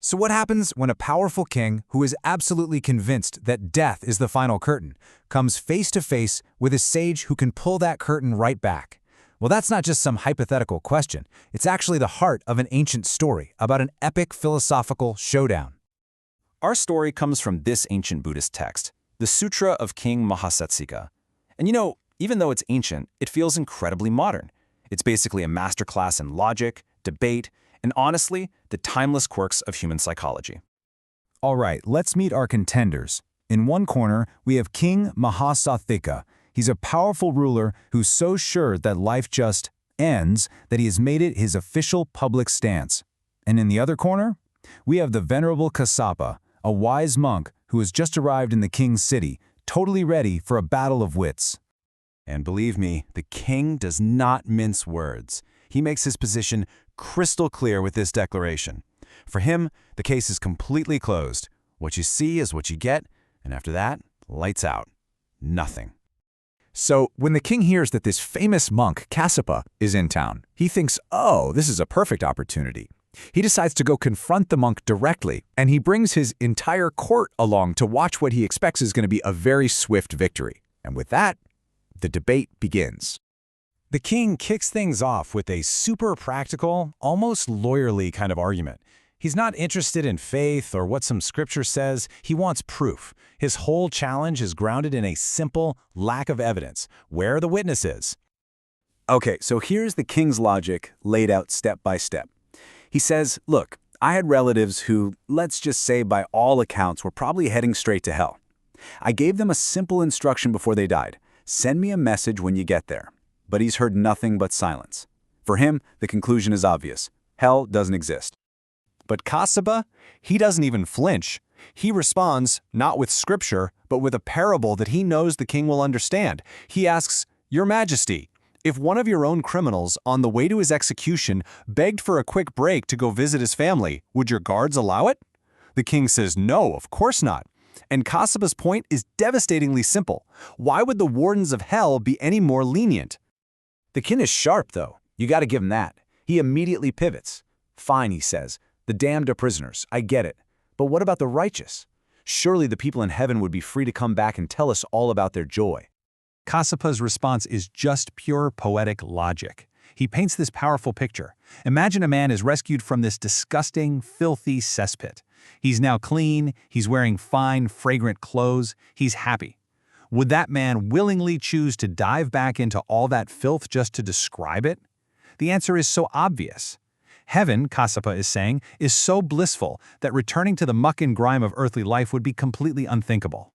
So what happens when a powerful king who is absolutely convinced that death is the final curtain comes face to face with a sage who can pull that curtain right back? Well, that's not just some hypothetical question. It's actually the heart of an ancient story about an epic philosophical showdown. Our story comes from this ancient Buddhist text, the Sutra of King Mahā-Nyāya. And even though it's ancient, it feels incredibly modern. It's basically a masterclass in logic, debate, and honestly, the timeless quirks of human psychology. All right, let's meet our contenders. In one corner, we have King Mahā-Nyāya. He's a powerful ruler who's so sure that life just ends that he has made it his official public stance. And in the other corner, we have the Venerable Kāśyapa, a wise monk who has just arrived in the king's city, totally ready for a battle of wits. And believe me, the king does not mince words. He makes his position crystal clear with this declaration. For him, the case is completely closed. What you see is what you get, and after that, lights out. Nothing. So when the king hears that this famous monk, Kāśyapa, is in town, he thinks, oh, this is a perfect opportunity. He decides to go confront the monk directly, and he brings his entire court along to watch what he expects is going to be a very swift victory. And with that, the debate begins. The king kicks things off with a super practical, almost lawyerly kind of argument. He's not interested in faith or what some scripture says. He wants proof. His whole challenge is grounded in a simple lack of evidence. Where are the witnesses? Okay, so here's the king's logic laid out step by step. He says, look, I had relatives who, let's just say by all accounts, were probably heading straight to hell. I gave them a simple instruction before they died. Send me a message when you get there. But he's heard nothing but silence. For him, the conclusion is obvious. Hell doesn't exist. But Kāśyapa, he doesn't even flinch. He responds, not with scripture, but with a parable that he knows the king will understand. He asks, Your Majesty, if one of your own criminals, on the way to his execution, begged for a quick break to go visit his family, would your guards allow it? The king says, no, of course not. And Kāśyapa's point is devastatingly simple. Why would the wardens of hell be any more lenient? The king is sharp, though. You got to give him that. He immediately pivots. Fine, he says. The damned are prisoners. I get it. But what about the righteous? Surely the people in heaven would be free to come back and tell us all about their joy. Kāśyapa's response is just pure poetic logic. He paints this powerful picture. Imagine a man is rescued from this disgusting, filthy cesspit. He's now clean, he's wearing fine, fragrant clothes, he's happy. Would that man willingly choose to dive back into all that filth just to describe it? The answer is so obvious. Heaven, Kāśyapa is saying, is so blissful that returning to the muck and grime of earthly life would be completely unthinkable.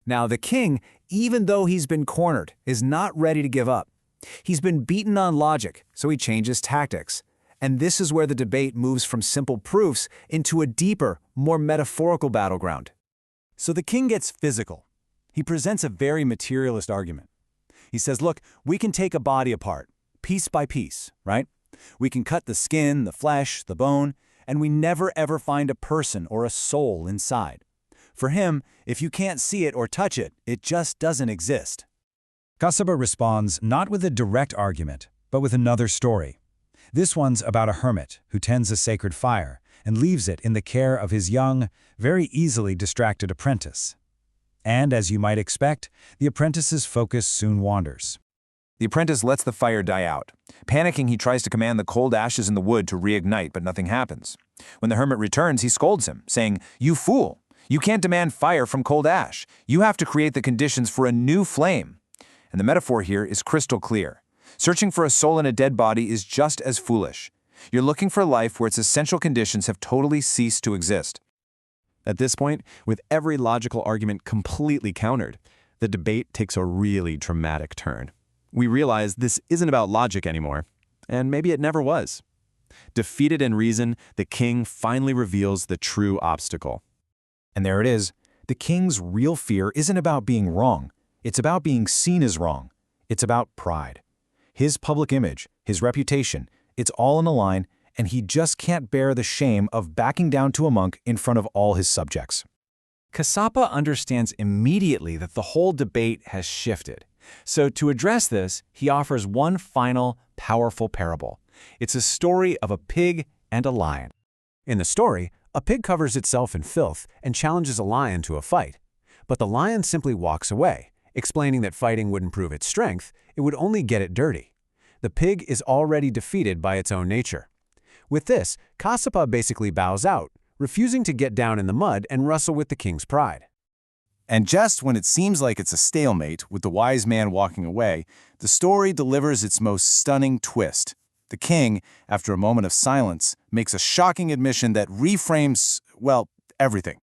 Now the king, even though he's been cornered, is not ready to give up. He's been beaten on logic, so he changes tactics. And this is where the debate moves from simple proofs into a deeper, more metaphorical battleground. So the king gets physical. He presents a very materialist argument. He says, look, we can take a body apart, piece by piece, right? We can cut the skin, the flesh, the bone, and we never ever find a person or a soul inside. For him, if you can't see it or touch it, it just doesn't exist. Kāśyapa responds not with a direct argument, but with another story. This one's about a hermit who tends a sacred fire and leaves it in the care of his young, very easily distracted apprentice. And as you might expect, the apprentice's focus soon wanders. The apprentice lets the fire die out. Panicking, he tries to command the cold ashes in the wood to reignite, but nothing happens. When the hermit returns, he scolds him, saying, "You fool! You can't demand fire from cold ash. You have to create the conditions for a new flame." And the metaphor here is crystal clear. Searching for a soul in a dead body is just as foolish. You're looking for life where its essential conditions have totally ceased to exist. At this point, with every logical argument completely countered, the debate takes a really dramatic turn. We realize this isn't about logic anymore, and maybe it never was. Defeated in reason, the king finally reveals the true obstacle. And there it is. The king's real fear isn't about being wrong. It's about being seen as wrong. It's about pride. His public image, his reputation, it's all on the line, and he just can't bear the shame of backing down to a monk in front of all his subjects. Kāśyapa understands immediately that the whole debate has shifted. So to address this, he offers one final, powerful parable. It's a story of a pig and a lion. In the story, A pig covers itself in filth and challenges a lion to a fight. But the lion simply walks away, explaining that fighting wouldn't prove its strength, it would only get it dirty. The pig is already defeated by its own nature. With this, Kāśyapa basically bows out, refusing to get down in the mud and wrestle with the king's pride. And just when it seems like it's a stalemate, with the wise man walking away, the story delivers its most stunning twist. The king, after a moment of silence, makes a shocking admission that reframes, well, everything.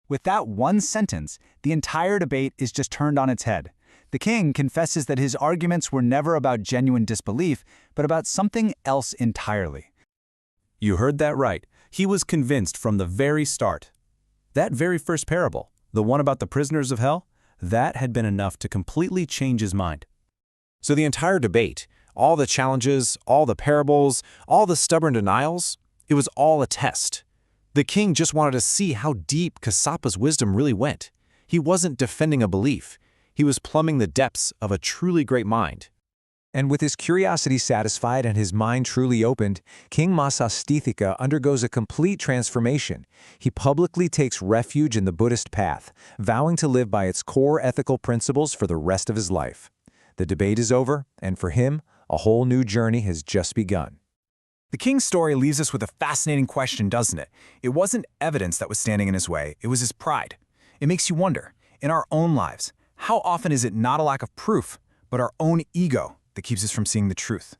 With that one sentence, the entire debate is just turned on its head. The king confesses that his arguments were never about genuine disbelief, but about something else entirely. You heard that right. He was convinced from the very start. That very first parable, the one about the prisoners of hell, that had been enough to completely change his mind. So the entire debate, all the challenges, all the parables, all the stubborn denials, it was all a test. The king just wanted to see how deep Kāśyapa's wisdom really went. He wasn't defending a belief. He was plumbing the depths of a truly great mind. And with his curiosity satisfied and his mind truly opened, King Mahā-Nyāya undergoes a complete transformation. He publicly takes refuge in the Buddhist path, vowing to live by its core ethical principles for the rest of his life. The debate is over, and for him, a whole new journey has just begun. The king's story leaves us with a fascinating question, doesn't it? It wasn't evidence that was standing in his way, it was his pride. It makes you wonder, in our own lives, how often is it not a lack of proof, but our own ego that keeps us from seeing the truth?